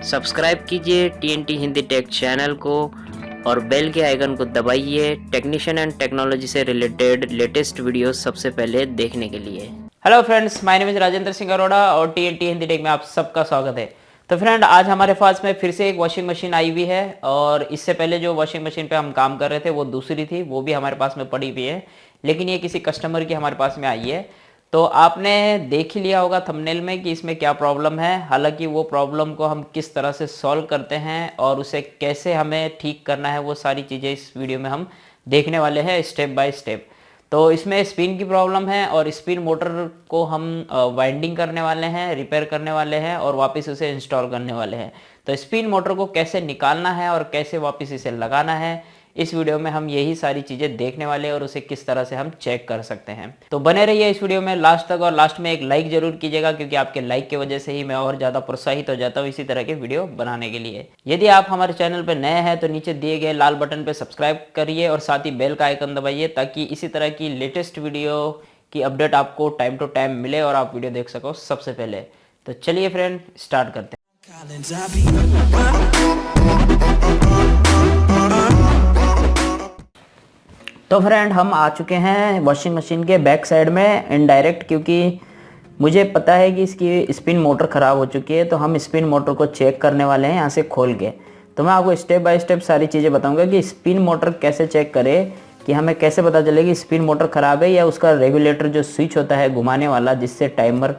Subscribe कीजिए TNT Hindi take channel को और बेल के आइकन को दबाइए टेक्नीशियन एंड टेक्नोलॉजी से रिलेटेड लेटेस्ट वीडियो सबसे पहले देखने के लिए। Hello friends, my name is Rajendra Singh Arora और TNT हिंदी टेक में आप सबका स्वागत है। तो फ्रेंड, आज हमारे पास में फिर से एक वॉशिंग मशीन आई हुई है और इससे पहले जो वॉशिंग मशीन पे हम काम कर रहे थे वो दूसरी थी, वो भी हमारे पास में पड़ी हुई है, लेकिन ये किसी कस्टमर की हमारे पास में आई है। तो आपने देख ही लिया होगा थंबनेल में कि इसमें क्या प्रॉब्लम है। हालांकि वो प्रॉब्लम को हम किस तरह से सॉल्व करते हैं और उसे कैसे हमें ठीक करना है, वो सारी चीज़ें इस वीडियो में हम देखने वाले हैं स्टेप बाय स्टेप। तो इसमें स्पिन की प्रॉब्लम है और स्पिन मोटर को हम वाइंडिंग करने वाले हैं, रिपेयर करने वाले हैं और वापस उसे इंस्टॉल करने वाले हैं। तो स्पिन मोटर को कैसे निकालना है और कैसे वापस इसे लगाना है, इस वीडियो में हम यही सारी चीज़ें देखने वाले हैं और उसे किस तरह से हम चेक कर सकते हैं। तो बने रहिए इस वीडियो में लास्ट तक और लास्ट में एक लाइक जरूर कीजिएगा, क्योंकि आपके लाइक की वजह से ही मैं और ज़्यादा प्रोत्साहित हो जाता हूँ इसी तरह के वीडियो बनाने के लिए। यदि आप हमारे चैनल पर नए हैं तो नीचे दिए गए लाल बटन पर सब्सक्राइब करिए और साथ ही बेल का आइकन दबाइए, ताकि इसी तरह की लेटेस्ट वीडियो की अपडेट आपको टाइम टू टाइम मिले और आप वीडियो देख सको सबसे पहले। तो चलिए फ्रेंड, स्टार्ट करते हैं। तो फ्रेंड, हम आ चुके हैं वॉशिंग मशीन के बैक साइड में इनडायरेक्ट, क्योंकि मुझे पता है कि इसकी स्पिन मोटर ख़राब हो चुकी है। तो हम स्पिन मोटर को चेक करने वाले हैं यहाँ से खोल के। तो मैं आपको स्टेप बाय स्टेप सारी चीज़ें बताऊंगा कि स्पिन मोटर कैसे चेक करें, कि हमें कैसे पता चले कि स्पिन मोटर ख़राब है या उसका रेगुलेटर जो स्विच होता है घुमाने वाला, जिससे टाइमर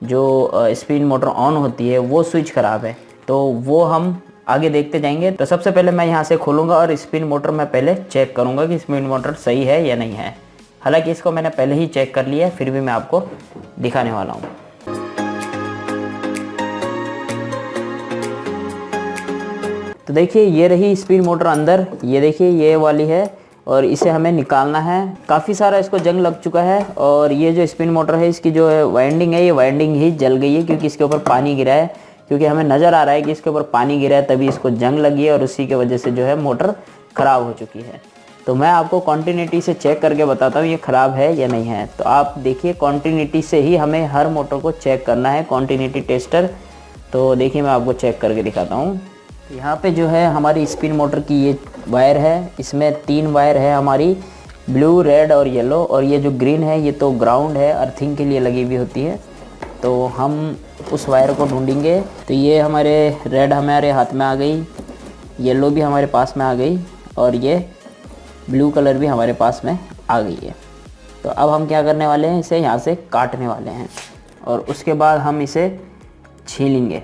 जो स्पिन मोटर ऑन होती है वो स्विच ख़राब है। तो वो हम आगे देखते जाएंगे। तो सबसे पहले मैं यहाँ से खोलूँगा और स्पिन मोटर मैं पहले चेक करूँगा कि स्पिन मोटर सही है या नहीं है। हालांकि इसको मैंने पहले ही चेक कर लिया है, फिर भी मैं आपको दिखाने वाला हूँ। तो देखिए, ये रही स्पिन मोटर अंदर, ये देखिए ये वाली है और इसे हमें निकालना है। काफ़ी सारा इसको जंग लग चुका है और ये जो स्पिन मोटर है इसकी जो है वाइंडिंग है, ये वाइंडिंग ही जल गई है, क्योंकि इसके ऊपर पानी गिरा है। क्योंकि हमें नज़र आ रहा है कि इसके ऊपर पानी गिरा है, तभी इसको जंग लगी है और उसी की वजह से जो है मोटर ख़राब हो चुकी है। तो मैं आपको कॉन्टिन्यूटी से चेक करके बताता हूँ ये ख़राब है या नहीं है। तो आप देखिए, कॉन्टिन्यूटी से ही हमें हर मोटर को चेक करना है, कॉन्टिन्यूटी टेस्टर। तो देखिए, मैं आपको चेक करके दिखाता हूँ। यहाँ पे जो है हमारी स्पिन मोटर की ये वायर है, इसमें 3 वायर है हमारी, ब्लू, रेड और येलो। और ये जो ग्रीन है ये तो ग्राउंड है, अर्थिंग के लिए लगी हुई होती है। तो हम उस वायर को ढूंढेंगे। तो ये हमारे रेड हमारे हाथ में आ गई, येलो भी हमारे पास में आ गई और ये ब्लू कलर भी हमारे पास में आ गई है। तो अब हम क्या करने वाले हैं, इसे यहाँ से काटने वाले हैं और उसके बाद हम इसे छीलेंगे।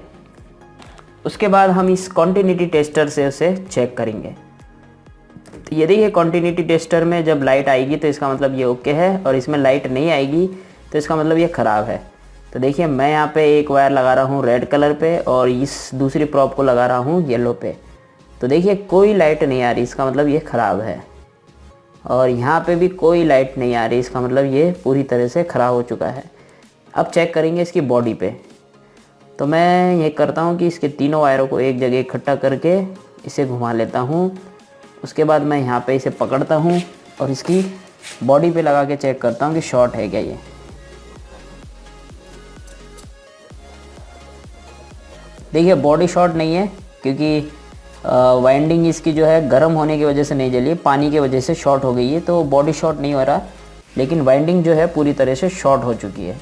उसके बाद हम इस कॉन्टिन्यूटी टेस्टर से उसे चेक करेंगे। तो ये देखिए, कॉन्टिन्यूटी टेस्टर में जब लाइट आएगी तो इसका मतलब ये ओके है, और इसमें लाइट नहीं आएगी तो इसका मतलब ये ख़राब है। तो देखिए, मैं यहाँ पे एक वायर लगा रहा हूँ रेड कलर पे और इस दूसरी प्रॉप को लगा रहा हूँ येलो पे। तो देखिए, कोई लाइट नहीं आ रही, इसका मतलब ये ख़राब है। और यहाँ पे भी कोई लाइट नहीं आ रही, इसका मतलब ये पूरी तरह से ख़राब हो चुका है। अब चेक करेंगे इसकी बॉडी पे। तो मैं ये करता हूँ कि इसके तीनों वायरों को एक जगह इकट्ठा करके इसे घुमा लेता हूँ। उसके बाद मैं यहाँ पे इसे पकड़ता हूँ और इसकी बॉडी पे लगा के चेक करता हूँ कि शॉर्ट है क्या ये। देखिए, बॉडी शॉर्ट नहीं है, क्योंकि वाइंडिंग इसकी जो है गर्म होने की वजह से नहीं जली, पानी की वजह से शॉर्ट हो गई है। तो बॉडी शॉर्ट नहीं हो रहा, लेकिन वाइंडिंग जो है पूरी तरह से शॉर्ट हो चुकी है।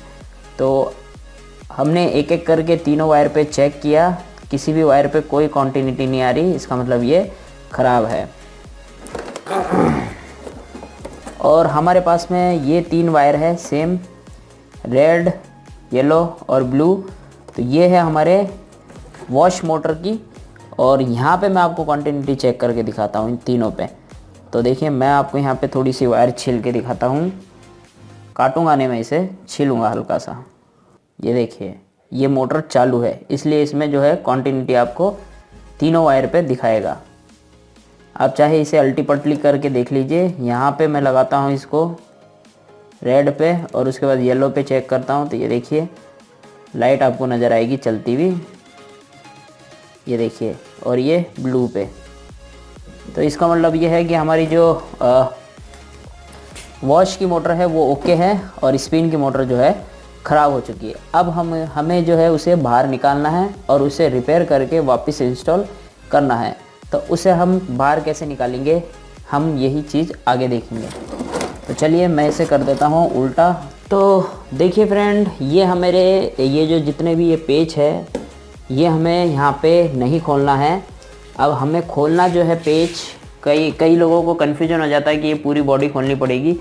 तो हमने एक एक करके तीनों वायर पे चेक किया, किसी भी वायर पे कोई कॉन्टिन्यूटी नहीं आ रही, इसका मतलब ये ख़राब है। और हमारे पास में ये 3 वायर है सेम, रेड, येलो और ब्लू। तो ये है हमारे वॉश मोटर की, और यहाँ पे मैं आपको कॉन्टिन्यूटी चेक करके दिखाता हूँ इन तीनों पे। तो देखिए, मैं आपको यहाँ पे थोड़ी सी वायर छील के दिखाता हूँ। काटूंगा नहीं, मैं इसे छीलूँगा हल्का सा। ये देखिए, ये मोटर चालू है, इसलिए इसमें जो है कॉन्टिन्यूटी आपको तीनों वायर पे दिखाएगा। आप चाहे इसे अल्टी पल्टी करके देख लीजिए। यहाँ पे मैं लगाता हूँ इसको रेड पे और उसके बाद येलो पे चेक करता हूँ। तो ये देखिए, लाइट आपको नज़र आएगी चलती हुई, ये देखिए, और ये ब्लू पे। तो इसका मतलब ये है कि हमारी जो वॉश की मोटर है वो ओके है और स्पिन की मोटर जो है ख़राब हो चुकी है। अब हमें जो है उसे बाहर निकालना है और उसे रिपेयर करके वापस इंस्टॉल करना है। तो उसे हम बाहर कैसे निकालेंगे, हम यही चीज़ आगे देखेंगे। तो चलिए मैं इसे कर देता हूँ उल्टा। तो देखिए फ्रेंड, ये हमारे ये जो जितने भी ये पेच है, ये हमें यहाँ पे नहीं खोलना है। अब हमें खोलना जो है पेच, कई लोगों को कन्फ्यूजन हो जाता है कि ये पूरी बॉडी खोलनी पड़ेगी।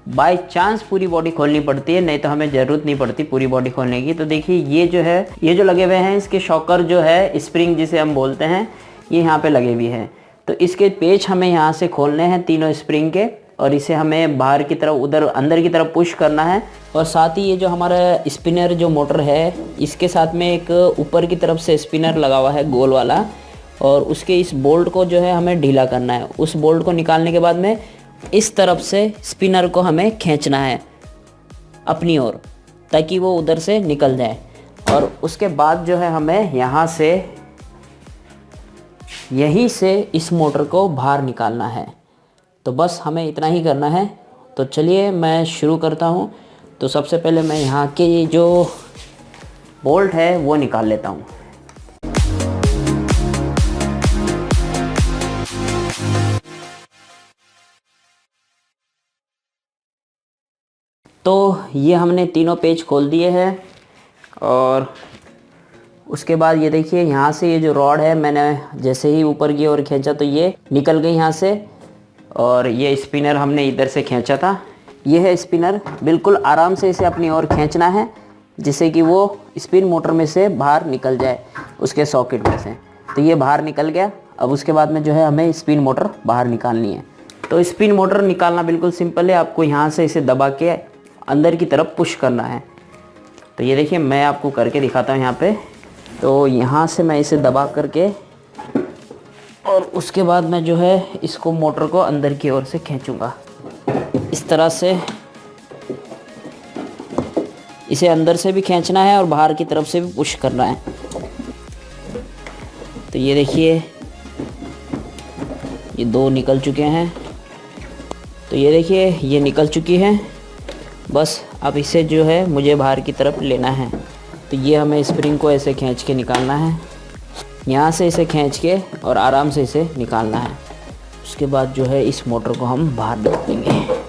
बाय चांस पूरी बॉडी खोलनी पड़ती है, नहीं तो हमें ज़रूरत नहीं पड़ती पूरी बॉडी खोलने की। तो देखिए ये जो है, ये जो लगे हुए हैं, इसके शॉकर जो है, स्प्रिंग जिसे हम बोलते हैं, ये यहाँ पे लगे हुए हैं। तो इसके पेच हमें यहाँ से खोलने हैं तीनों स्प्रिंग के, और इसे हमें बाहर की तरफ, उधर अंदर की तरफ पुश करना है। और साथ ही ये जो हमारा स्पिनर जो मोटर है, इसके साथ में एक ऊपर की तरफ से स्पिनर लगा हुआ है गोल वाला, और उसके इस बोल्ट को जो है हमें ढीला करना है। उस बोल्ट को निकालने के बाद में इस तरफ से स्पिनर को हमें खींचना है अपनी ओर, ताकि वो उधर से निकल जाए। और उसके बाद जो है हमें यहाँ से, यहीं से इस मोटर को बाहर निकालना है। तो बस हमें इतना ही करना है। तो चलिए मैं शुरू करता हूँ। तो सबसे पहले मैं यहाँ के ये जो बोल्ट है वो निकाल लेता हूँ। तो ये हमने तीनों पेज खोल दिए हैं, और उसके बाद ये देखिए यहाँ से ये जो रॉड है, मैंने जैसे ही ऊपर की ओर खींचा तो ये निकल गई यहाँ से। और ये स्पिनर हमने इधर से खींचा था, ये है स्पिनर। बिल्कुल आराम से इसे अपनी ओर खींचना है, जिससे कि वो स्पिन मोटर में से बाहर निकल जाए, उसके सॉकेट में से। तो ये बाहर निकल गया। अब उसके बाद में जो है हमें स्पिन मोटर बाहर निकालनी है। तो स्पिन मोटर निकालना बिल्कुल सिंपल है। आपको यहाँ से इसे दबा के अंदर की तरफ पुश करना है। तो ये देखिए मैं आपको करके दिखाता हूँ यहाँ पे। तो यहाँ से मैं इसे दबा करके, और उसके बाद मैं जो है इसको मोटर को अंदर की ओर से खींचूँगा इस तरह से। इसे अंदर से भी खींचना है और बाहर की तरफ से भी पुश करना है। तो ये देखिए ये दो निकल चुके हैं। तो ये देखिए ये निकल चुकी है। बस अब इसे जो है मुझे बाहर की तरफ लेना है। तो ये हमें स्प्रिंग को ऐसे खींच के निकालना है, यहाँ से इसे खींच के और आराम से इसे निकालना है। उसके बाद जो है इस मोटर को हम बाहर निकालेंगे।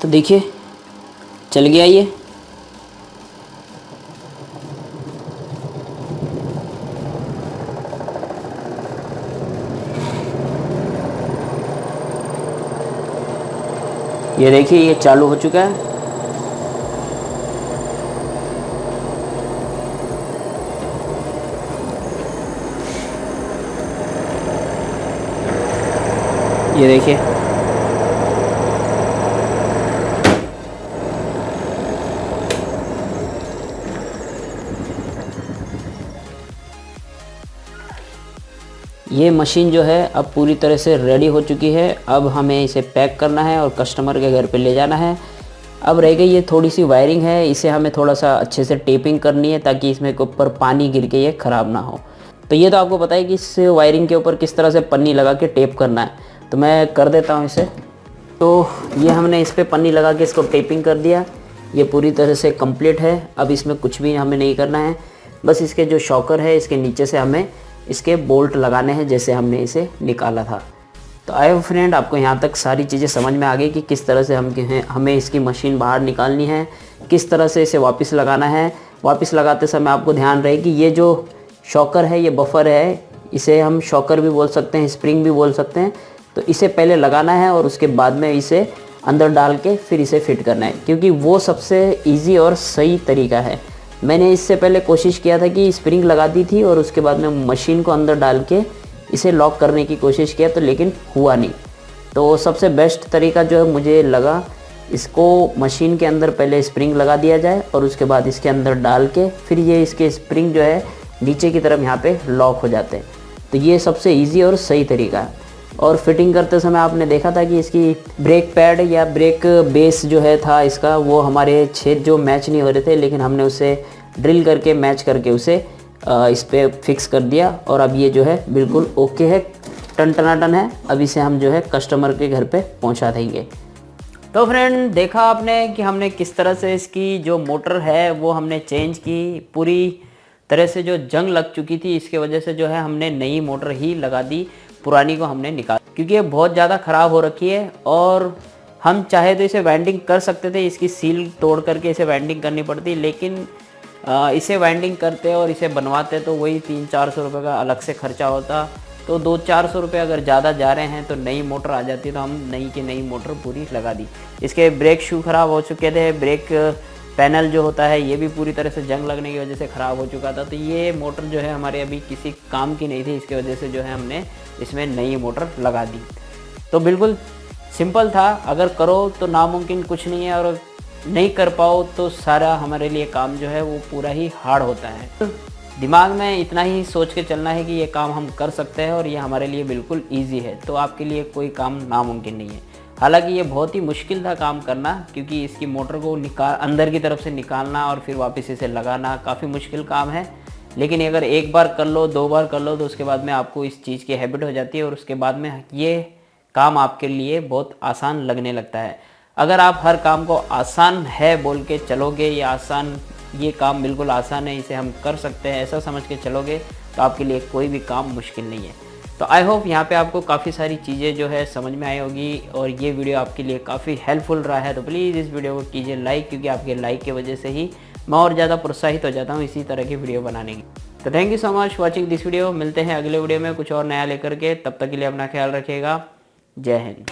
तो देखिए चल गया ये। ये देखिए ये चालू हो चुका है। ये देखिए ये मशीन जो है अब पूरी तरह से रेडी हो चुकी है। अब हमें इसे पैक करना है और कस्टमर के घर पे ले जाना है। अब रह गई ये थोड़ी सी वायरिंग है, इसे हमें थोड़ा सा अच्छे से टेपिंग करनी है ताकि इसमें के ऊपर पानी गिर के ये ख़राब ना हो। तो ये तो आपको पता है कि इस वायरिंग के ऊपर किस तरह से पन्नी लगा के टेप करना है, तो मैं कर देता हूँ इसे। तो ये हमने इस पर पन्नी लगा के इसको टेपिंग कर दिया। ये पूरी तरह से कंप्लीट है। अब इसमें कुछ भी हमें नहीं करना है, बस इसके जो शॉकर है इसके नीचे से हमें इसके बोल्ट लगाने हैं जैसे हमने इसे निकाला था। तो आई होप फ्रेंड आपको यहाँ तक सारी चीज़ें समझ में आ गई कि किस तरह से हमें इसकी मशीन बाहर निकालनी है, किस तरह से इसे वापस लगाना है। वापस लगाते समय आपको ध्यान रहे कि ये जो शॉकर है, ये बफर है, इसे हम शॉकर भी बोल सकते हैं, स्प्रिंग भी बोल सकते हैं। तो इसे पहले लगाना है और उसके बाद में इसे अंदर डाल के फिर इसे फिट करना है, क्योंकि वो सबसे ईजी और सही तरीका है। मैंने इससे पहले कोशिश किया था कि स्प्रिंग लगा दी थी और उसके बाद में मशीन को अंदर डाल के इसे लॉक करने की कोशिश किया, तो लेकिन हुआ नहीं। तो सबसे बेस्ट तरीका जो है मुझे लगा, इसको मशीन के अंदर पहले स्प्रिंग लगा दिया जाए और उसके बाद इसके अंदर डाल के फिर ये इसके स्प्रिंग जो है नीचे की तरफ यहाँ पे लॉक हो जाते हैं। तो ये सबसे ईजी और सही तरीका है। और फिटिंग करते समय आपने देखा था कि इसकी ब्रेक पैड या ब्रेक बेस जो है था इसका, वो हमारे छेद जो मैच नहीं हो रहे थे, लेकिन हमने उसे ड्रिल करके मैच करके उसे इस पर फिक्स कर दिया। और अब ये जो है बिल्कुल ओके है, टन है। अब इसे हम जो है कस्टमर के घर पे पहुंचा देंगे। तो फ्रेंड देखा आपने कि हमने किस तरह से इसकी जो मोटर है वो हमने चेंज की। पूरी तरह से जो जंग लग चुकी थी इसके वजह से जो है हमने नई मोटर ही लगा दी, पुरानी को हमने निकाल, क्योंकि ये बहुत ज़्यादा ख़राब हो रखी है। और हम चाहे तो इसे वाइंडिंग कर सकते थे, इसकी सील तोड़ करके इसे वाइंडिंग करनी पड़ती, लेकिन इसे वाइंडिंग करते और इसे बनवाते तो वही 300-400 रुपये का अलग से खर्चा होता। तो 200-400 रुपये अगर ज़्यादा जा रहे हैं तो नई मोटर आ जाती, तो हम नई की नई मोटर पूरी लगा दी। इसके ब्रेक शू ख़राब हो चुके थे, ब्रेक पैनल जो होता है ये भी पूरी तरह से जंग लगने की वजह से ख़राब हो चुका था। तो ये मोटर जो है हमारे अभी किसी काम की नहीं थी, इसकी वजह से जो है हमने इसमें नई मोटर लगा दी। तो बिल्कुल सिंपल था, अगर करो तो नामुमकिन कुछ नहीं है, और नहीं कर पाओ तो सारा हमारे लिए काम जो है वो पूरा ही हार्ड होता है। तो दिमाग में इतना ही सोच के चलना है कि ये काम हम कर सकते हैं और ये हमारे लिए बिल्कुल ईजी है, तो आपके लिए कोई काम नामुमकिन नहीं है। हालांकि ये बहुत ही मुश्किल था काम करना, क्योंकि इसकी मोटर को अंदर की तरफ से निकालना और फिर वापस इसे लगाना काफ़ी मुश्किल काम है। लेकिन अगर एक बार कर लो, 2 बार कर लो, तो उसके बाद में आपको इस चीज़ की हैबिट हो जाती है और उसके बाद में ये काम आपके लिए बहुत आसान लगने लगता है। अगर आप हर काम को आसान है बोल के चलोगे, ये काम बिल्कुल आसान है, इसे हम कर सकते हैं, ऐसा समझ के चलोगे, तो आपके लिए कोई भी काम मुश्किल नहीं है। तो आई होप यहाँ पे आपको काफ़ी सारी चीज़ें जो है समझ में आई होगी और ये वीडियो आपके लिए काफ़ी हेल्पफुल रहा है। तो प्लीज़ इस वीडियो को कीजिए लाइक, क्योंकि आपके लाइक की वजह से ही मैं और ज़्यादा प्रोत्साहित हो जाता हूँ इसी तरह की वीडियो बनाने की। तो thank you so much watching this video. मिलते हैं अगले वीडियो में कुछ और नया लेकर के, तब तक के लिए अपना ख्याल रखिएगा। जय हिंद।